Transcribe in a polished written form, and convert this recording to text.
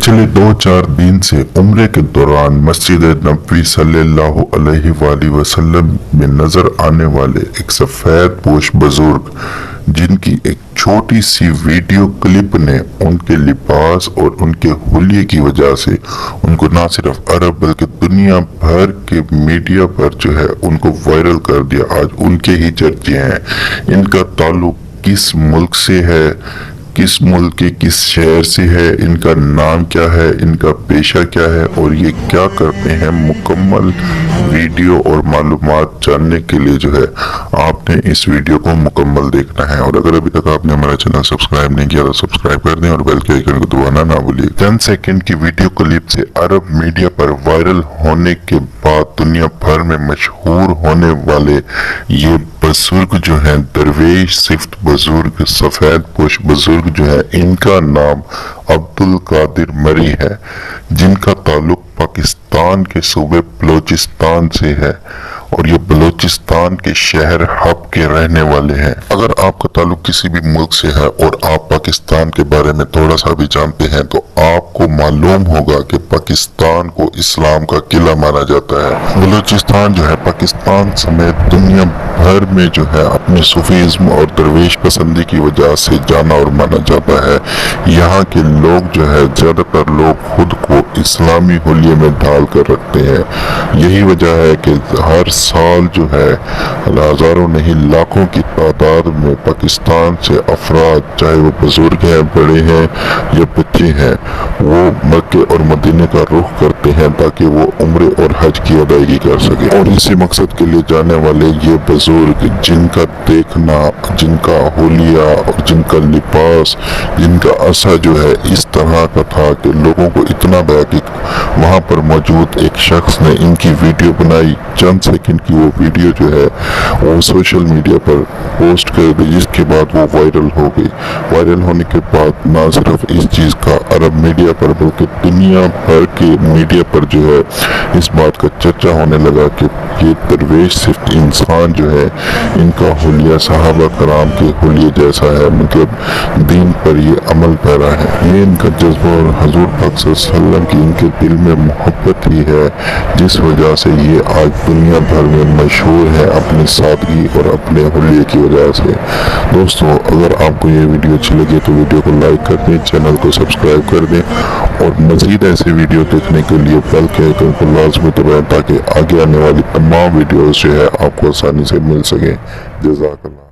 पिछले 2-4 दिन से उम्रे के दौरान मस्जिद नबवी सल्लल्लाहु अलैहि वसल्लम में नजर आने वाले एक सफेद पोश बुजुर्ग, जिनकी एक छोटी सी वीडियो क्लिप ने उनके लिबास और उनके हुलिये की वजह से उनको ना सिर्फ अरब बल्कि दुनिया भर के मीडिया पर जो है उनको वायरल कर दिया। आज उनके ही चर्चे हैं। इनका ताल्लुक किस मुल्क से है, किस मुल्क के किस शहर से है, इनका नाम क्या है, इनका पेशा क्या है और ये क्या करते हैं, मुकम्मल वीडियो और मालूमात जानने के लिए जो है आपने इस वीडियो को मुकम्मल देखना है। और अगर अभी तक आपने हमारा चैनल सब्सक्राइब नहीं किया तो सब्सक्राइब कर दें और बेल के आइकन को दबाना ना भूलिए। 10 सेकंड की वीडियो क्लिप से अरब मीडिया पर वायरल होने के बाद दुनिया भर में मशहूर होने वाले ये बुजुर्ग जो है, दरवेश सिफ्त बुजुर्ग, सफेद पोश बुजुर्ग जो है, इनका नाम अब्दुल कादिर मरी है, जिनका ताल्लुक पाकिस्तान के सूबे बलोचिस्तान से है और ये बलोचिस्तान के शहर हब के रहने वाले हैं। अगर आपका ताल्लुक किसी भी मुल्क से है और आप पाकिस्तान के बारे में थोड़ा सा भी जानते हैं तो आपको मालूम होगा कि पाकिस्तान को इस्लाम का किला माना जाता है। बलोचिस्तान जो है पाकिस्तान समेत दुनिया भर में जो है अपने सूफीज्म और दरवेश पसंदी की वजह से जाना और माना जाता है। यहाँ के लोग जो है, ज्यादातर लोग खुद को इस्लामी हुलिये में ढाल कर रखते हैं। यही वजह है कि हर साल जो है हजारों नहीं लाखों की तादाद में पाकिस्तान से अफराद, चाहे वो बुजुर्ग हैं, बड़े हैं या बच्चे हैं, वो मक्के और मदीने का रुख करते हैं ताकि वो उम्रे और हज की अदायगी कर सके। और इसी मकसद के लिए जाने वाले ये बुजुर्ग, जिनका देखना, जिनका हुलिया और जिनका लिबास, जिनका असा जो है इस तरह का था कि लोगों को इतना दया कि वहाँ पर मौजूद एक शख्स ने इनकी वीडियो बनाई। चंद सेकंड की वो वीडियो जो है वो सोशल मीडिया पर पोस्ट कर दी, जिसके बाद वो वायरल हो गई। वायरल होने के बाद ना सिर्फ इस चीज़ का अरब मीडिया पर बल्कि दुनिया भर के मीडिया पर जो है इस बात का चर्चा होने लगा कि ये दरवेश सिर्फ इंसान जो है, इनका हुलिया सहाबा कराम के हुलिये जैसा है, मतलब दीन पर ये अमल पैरा है। ये इनका जज्बा और हजूर पाक सल्लल्लाहु अलैहि वसल्लम की इनके दिल में मोहब्बत ही है, जिस वजह से ये आज दुनिया भर में मशहूर है अपनी सादगी और अपने हुलिये की वजह से। दोस्तों, अगर आपको ये वीडियो अच्छी लगी तो वीडियो को लाइक कर दें, चैनल को सब्सक्राइब कर दें और मज़ीद ऐसे वीडियो देखने के लिए बेल के आइकन को लाजमी दबाएं ताकि आगे आने वाली तमाम वीडियोस जो है आपको आसानी से मिल सके। जज़ाकल्लाह।